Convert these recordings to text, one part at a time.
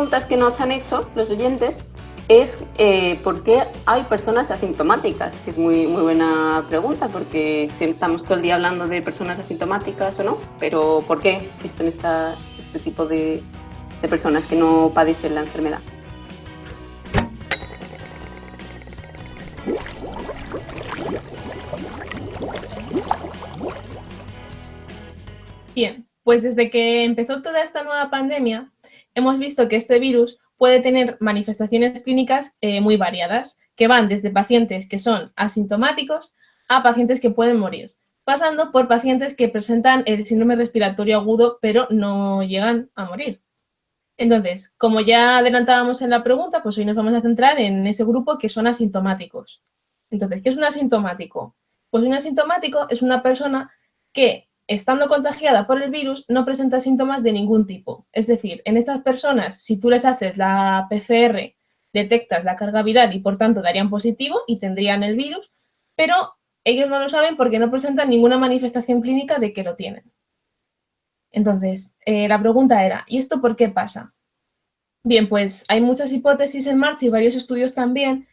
preguntas que nos han hecho los oyentes es ¿por qué hay personas asintomáticas? Que es muy buena pregunta, porque estamos todo el día hablando de personas asintomáticas o no, pero ¿por qué existen este tipo de personas que no padecen la enfermedad? Bien, pues desde que empezó toda esta nueva pandemia, hemos visto que este virus puede tener manifestaciones clínicas muy variadas, que van desde pacientes que son asintomáticos a pacientes que pueden morir, pasando por pacientes que presentan el síndrome respiratorio agudo pero no llegan a morir. Entonces, como ya adelantábamos en la pregunta, pues hoy nos vamos a centrar en ese grupo que son asintomáticos. Entonces, ¿qué es un asintomático? Pues un asintomático es una persona que, estando contagiada por el virus, no presenta síntomas de ningún tipo. Es decir, en estas personas, si tú les haces la PCR, detectas la carga viral y por tanto darían positivo y tendrían el virus, pero ellos no lo saben porque no presentan ninguna manifestación clínica de que lo tienen. Entonces, la pregunta era, ¿y esto por qué pasa? Bien, pues hay muchas hipótesis en marcha y varios estudios también.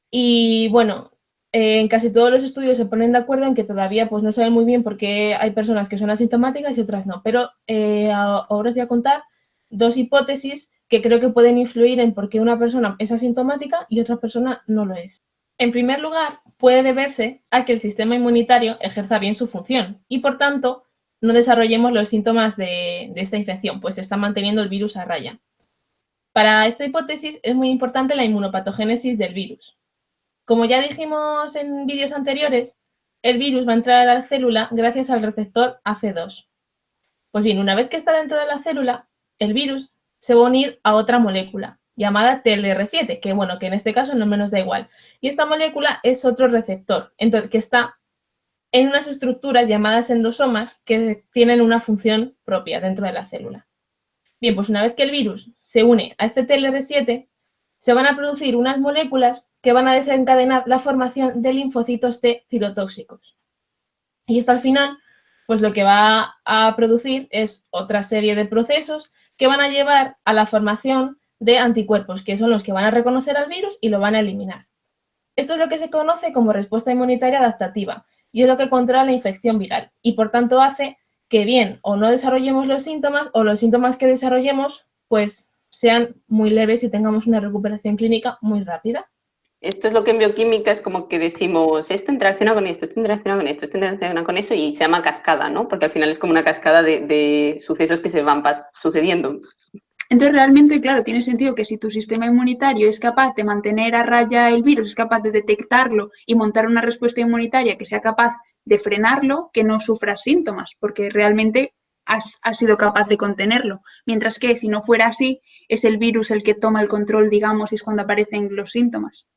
Y bueno, en casi todos los estudios se ponen de acuerdo en que todavía pues, no saben muy bien por qué hay personas que son asintomáticas y otras no. Pero ahora os voy a contar dos hipótesis que creo que pueden influir en por qué una persona es asintomática y otra persona no lo es. En primer lugar, puede deberse a que el sistema inmunitario ejerza bien su función y, por tanto, no desarrollemos los síntomas de esta infección, pues se está manteniendo el virus a raya. Para esta hipótesis es muy importante la inmunopatogénesis del virus. Como ya dijimos en vídeos anteriores, el virus va a entrar a la célula gracias al receptor AC2. Pues bien, una vez que está dentro de la célula, el virus se va a unir a otra molécula llamada TLR7, que bueno, que en este caso no me nos da igual. Y esta molécula es otro receptor, entonces, que está en unas estructuras llamadas endosomas que tienen una función propia dentro de la célula. Bien, pues una vez que el virus se une a este TLR7, se van a producir unas moléculas que van a desencadenar la formación de linfocitos T citotóxicos. Y esto al final, pues lo que va a producir es otra serie de procesos que van a llevar a la formación de anticuerpos, que son los que van a reconocer al virus y lo van a eliminar. Esto es lo que se conoce como respuesta inmunitaria adaptativa y es lo que controla la infección viral y por tanto hace que bien o no desarrollemos los síntomas o los síntomas que desarrollemos pues sean muy leves y tengamos una recuperación clínica muy rápida. Esto es lo que en bioquímica es como que decimos, esto interacciona con esto, esto interacciona con esto, esto interacciona con eso y se llama cascada, ¿no? Porque al final es como una cascada de sucesos que se van sucediendo. Entonces, realmente, claro, tiene sentido que si tu sistema inmunitario es capaz de mantener a raya el virus, es capaz de detectarlo y montar una respuesta inmunitaria que sea capaz de frenarlo, que no sufras síntomas, porque realmente has sido capaz de contenerlo. Mientras que si no fuera así, es el virus el que toma el control, digamos, y es cuando aparecen los síntomas.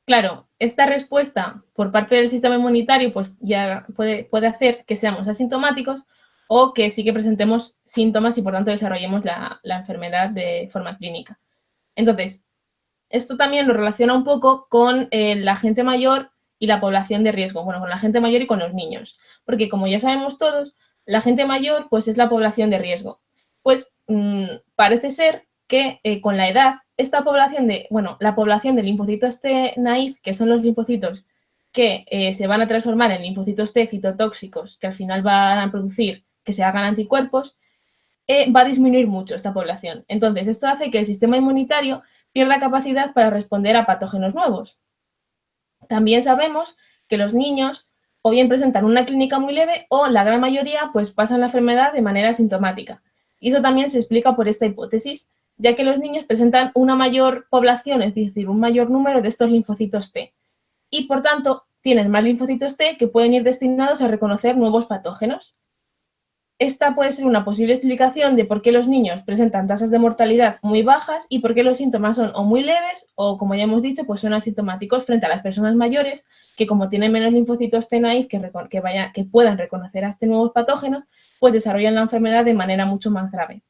Claro, esta respuesta por parte del sistema inmunitario pues ya puede hacer que seamos asintomáticos o que sí que presentemos síntomas y por tanto desarrollemos la enfermedad de forma clínica. Entonces, esto también lo relaciona un poco con la gente mayor y la población de riesgo, bueno, con la gente mayor y con los niños, porque como ya sabemos todos, la gente mayor pues es la población de riesgo. Pues parece ser que con la edad, esta población la población de linfocitos T naïf, que son los linfocitos que se van a transformar en linfocitos T citotóxicos, que al final van a producir que se hagan anticuerpos, va a disminuir mucho esta población. Entonces, esto hace que el sistema inmunitario pierda capacidad para responder a patógenos nuevos. También sabemos que los niños o bien presentan una clínica muy leve o la gran mayoría pues pasan la enfermedad de manera asintomática. Y eso también se explica por esta hipótesis, ya que los niños presentan una mayor población, es decir, un mayor número de estos linfocitos T. Y por tanto, tienen más linfocitos T que pueden ir destinados a reconocer nuevos patógenos. Esta puede ser una posible explicación de por qué los niños presentan tasas de mortalidad muy bajas y por qué los síntomas son o muy leves o, como ya hemos dicho, pues son asintomáticos frente a las personas mayores que, como tienen menos linfocitos T naïf que puedan reconocer a este nuevo patógeno, pues desarrollan la enfermedad de manera mucho más grave.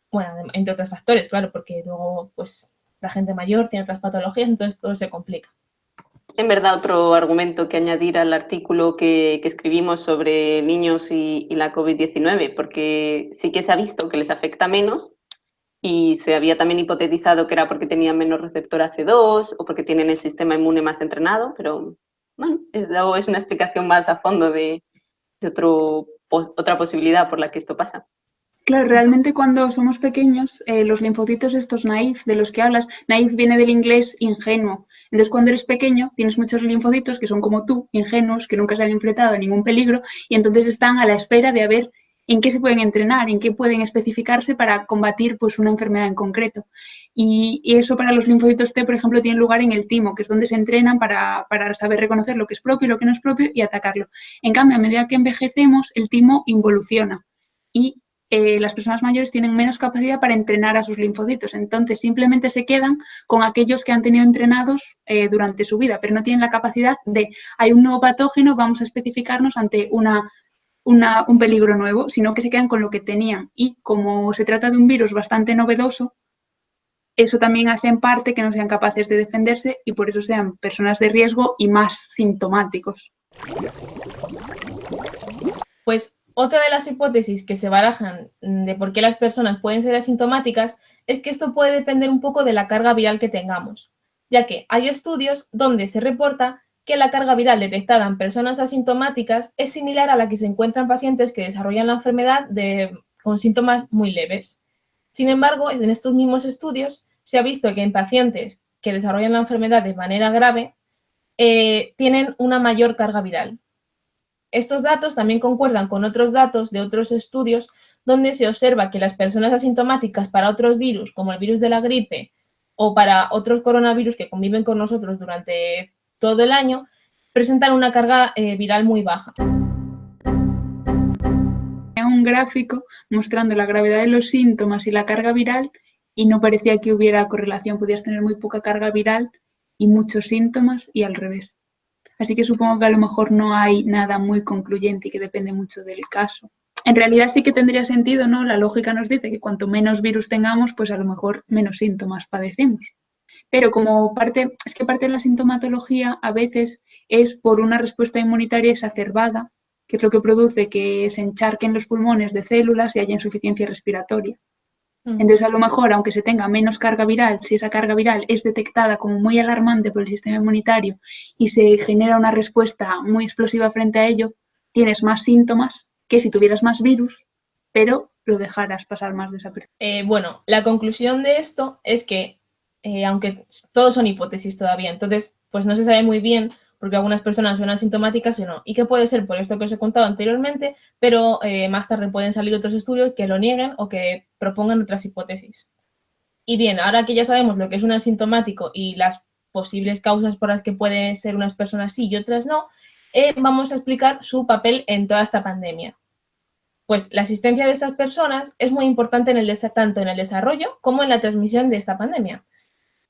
Bueno, entre otros factores, claro, porque luego pues la gente mayor tiene otras patologías, entonces todo se complica. En verdad, otro argumento que añadir al artículo que escribimos sobre niños y la COVID-19, porque sí que se ha visto que les afecta menos, y se había también hipotetizado que era porque tenían menos receptor AC2 o porque tienen el sistema inmune más entrenado, pero bueno, es una explicación más a fondo de otra posibilidad por la que esto pasa. Claro, realmente cuando somos pequeños, los linfocitos estos naïf de los que hablas, naïf viene del inglés ingenuo. Entonces, cuando eres pequeño, tienes muchos linfocitos que son como tú, ingenuos, que nunca se han enfrentado a ningún peligro, y entonces están a la espera de ver en qué se pueden entrenar, en qué pueden especificarse para combatir pues, una enfermedad en concreto. Y eso para los linfocitos T, por ejemplo, tiene lugar en el timo, que es donde se entrenan para saber reconocer lo que es propio y lo que no es propio y atacarlo. En cambio, a medida que envejecemos, el timo involuciona y las personas mayores tienen menos capacidad para entrenar a sus linfocitos. Entonces, simplemente se quedan con aquellos que han tenido entrenados durante su vida, pero no tienen la capacidad de, hay un nuevo patógeno, vamos a especificarnos ante un peligro nuevo, sino que se quedan con lo que tenían. Y como se trata de un virus bastante novedoso, eso también hace en parte que no sean capaces de defenderse y por eso sean personas de riesgo y más sintomáticos. Pues otra de las hipótesis que se barajan de por qué las personas pueden ser asintomáticas es que esto puede depender un poco de la carga viral que tengamos, ya que hay estudios donde se reporta que la carga viral detectada en personas asintomáticas es similar a la que se encuentra en pacientes que desarrollan la enfermedad con síntomas muy leves. Sin embargo, en estos mismos estudios se ha visto que en pacientes que desarrollan la enfermedad de manera grave tienen una mayor carga viral. Estos datos también concuerdan con otros datos de otros estudios donde se observa que las personas asintomáticas para otros virus, como el virus de la gripe o para otros coronavirus que conviven con nosotros durante todo el año, presentan una carga viral muy baja. Un gráfico mostrando la gravedad de los síntomas y la carga viral y no parecía que hubiera correlación. Podías tener muy poca carga viral y muchos síntomas y al revés. Así que supongo que a lo mejor no hay nada muy concluyente y que depende mucho del caso. En realidad sí que tendría sentido, ¿no? La lógica nos dice que cuanto menos virus tengamos, pues a lo mejor menos síntomas padecemos. Pero como parte de la sintomatología a veces es por una respuesta inmunitaria exacerbada, que es lo que produce que se encharquen los pulmones de células y haya insuficiencia respiratoria. Entonces, a lo mejor, aunque se tenga menos carga viral, si esa carga viral es detectada como muy alarmante por el sistema inmunitario y se genera una respuesta muy explosiva frente a ello, tienes más síntomas que si tuvieras más virus, pero lo dejaras pasar más desapercibido. Bueno, la conclusión de esto es que, aunque todos son hipótesis todavía, entonces, pues no se sabe muy bien porque algunas personas son asintomáticas o no. Y que puede ser por esto que os he contado anteriormente, pero más tarde pueden salir otros estudios que lo nieguen o que propongan otras hipótesis. Y bien, ahora que ya sabemos lo que es un asintomático y las posibles causas por las que pueden ser unas personas sí y otras no, vamos a explicar su papel en toda esta pandemia. Pues la asistencia de estas personas es muy importante tanto en el desarrollo como en la transmisión de esta pandemia.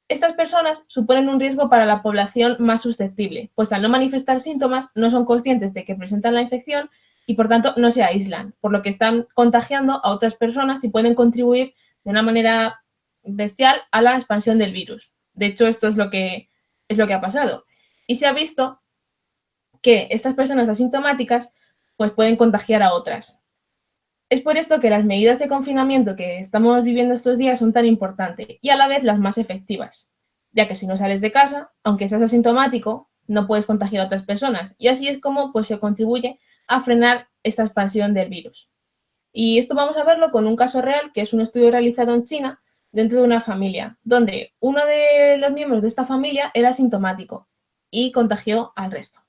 Estas personas suponen un riesgo para la población más susceptible, pues al no manifestar síntomas no son conscientes de que presentan la infección y por tanto no se aíslan, por lo que están contagiando a otras personas y pueden contribuir de una manera bestial a la expansión del virus. De hecho, esto es lo que ha pasado. Y se ha visto que estas personas asintomáticas pues pueden contagiar a otras. Es por esto que las medidas de confinamiento que estamos viviendo estos días son tan importantes y a la vez las más efectivas, ya que si no sales de casa, aunque seas asintomático, no puedes contagiar a otras personas y así es como pues, se contribuye a frenar esta expansión del virus. Y esto vamos a verlo con un caso real, que es un estudio realizado en China dentro de una familia, donde uno de los miembros de esta familia era asintomático y contagió al resto.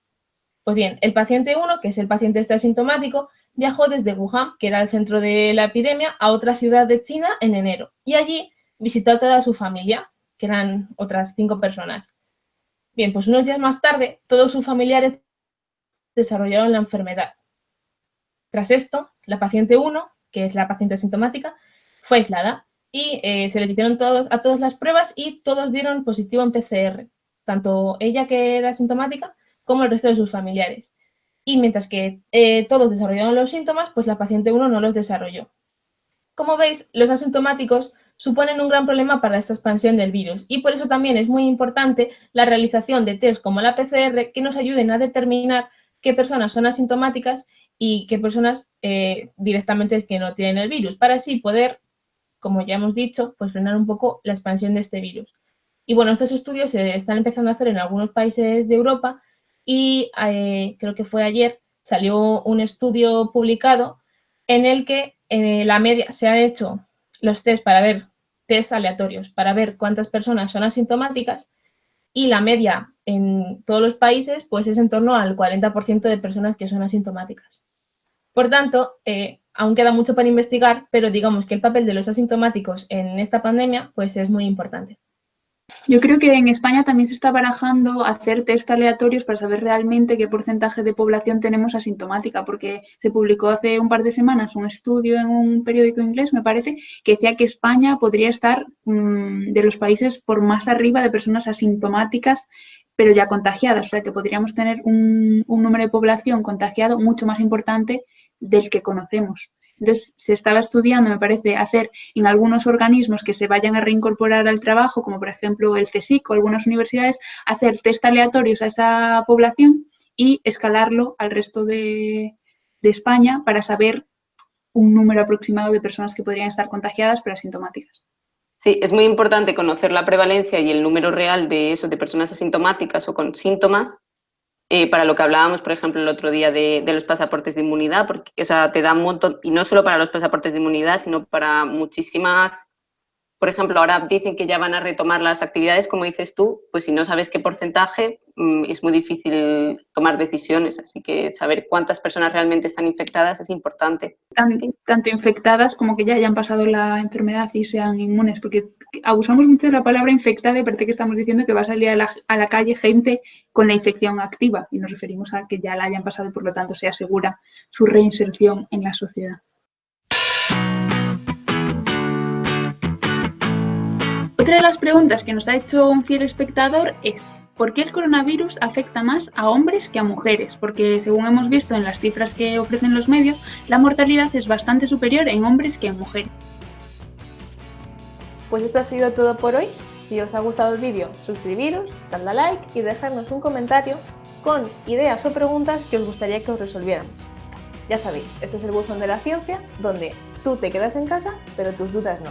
Pues bien, el paciente 1, que es el paciente asintomático, viajó desde Wuhan, que era el centro de la epidemia, a otra ciudad de China en enero. Y allí visitó a toda su familia, que eran otras 5 personas. Bien, pues unos días más tarde, todos sus familiares desarrollaron la enfermedad. Tras esto, la paciente 1, que es la paciente asintomática, fue aislada y se les hicieron a todas las pruebas y todos dieron positivo en PCR. Tanto ella, que era asintomática, como el resto de sus familiares. Y mientras que todos desarrollaron los síntomas, pues la paciente 1 no los desarrolló. Como veis, los asintomáticos suponen un gran problema para esta expansión del virus y por eso también es muy importante la realización de test como la PCR que nos ayuden a determinar qué personas son asintomáticas y qué personas directamente que no tienen el virus, para así poder como ya hemos dicho, pues frenar un poco la expansión de este virus. Y bueno, estos estudios se están empezando a hacer en algunos países de Europa y creo que fue ayer, salió un estudio publicado en el que la media se han hecho los test para ver, test aleatorios, para ver cuántas personas son asintomáticas y la media en todos los países pues es en torno al 40% de personas que son asintomáticas. Por tanto, aún queda mucho para investigar, pero digamos que el papel de los asintomáticos en esta pandemia pues es muy importante. Yo creo que en España también se está barajando hacer test aleatorios para saber realmente qué porcentaje de población tenemos asintomática, porque se publicó hace un par de semanas un estudio en un periódico inglés, me parece, que decía que España podría estar de los países por más arriba de personas asintomáticas, pero ya contagiadas, o sea que podríamos tener un número de población contagiado mucho más importante del que conocemos. Entonces, se estaba estudiando, me parece, hacer en algunos organismos que se vayan a reincorporar al trabajo, como por ejemplo el CSIC o algunas universidades, hacer test aleatorios a esa población y escalarlo al resto de España para saber un número aproximado de personas que podrían estar contagiadas pero asintomáticas. Sí, es muy importante conocer la prevalencia y el número real de eso, de personas asintomáticas o con síntomas, para lo que hablábamos, por ejemplo, el otro día de los pasaportes de inmunidad, porque, o sea, te da un montón, y no solo para los pasaportes de inmunidad, sino para muchísimas. Por ejemplo, ahora dicen que ya van a retomar las actividades, como dices tú, pues si no sabes qué porcentaje, es muy difícil tomar decisiones, así que saber cuántas personas realmente están infectadas es importante. Tanto infectadas como que ya hayan pasado la enfermedad y sean inmunes, porque abusamos mucho de la palabra infectada y parece que estamos diciendo que va a salir a la calle gente con la infección activa y nos referimos a que ya la hayan pasado y por lo tanto se asegura su reinserción en la sociedad. Otra de las preguntas que nos ha hecho un fiel espectador es ¿por qué el coronavirus afecta más a hombres que a mujeres? Porque según hemos visto en las cifras que ofrecen los medios, la mortalidad es bastante superior en hombres que en mujeres. Pues esto ha sido todo por hoy. Si os ha gustado el vídeo, suscribiros, dadle a like y dejadnos un comentario con ideas o preguntas que os gustaría que os resolviéramos. Ya sabéis, este es el buzón de la ciencia, donde tú te quedas en casa, pero tus dudas no.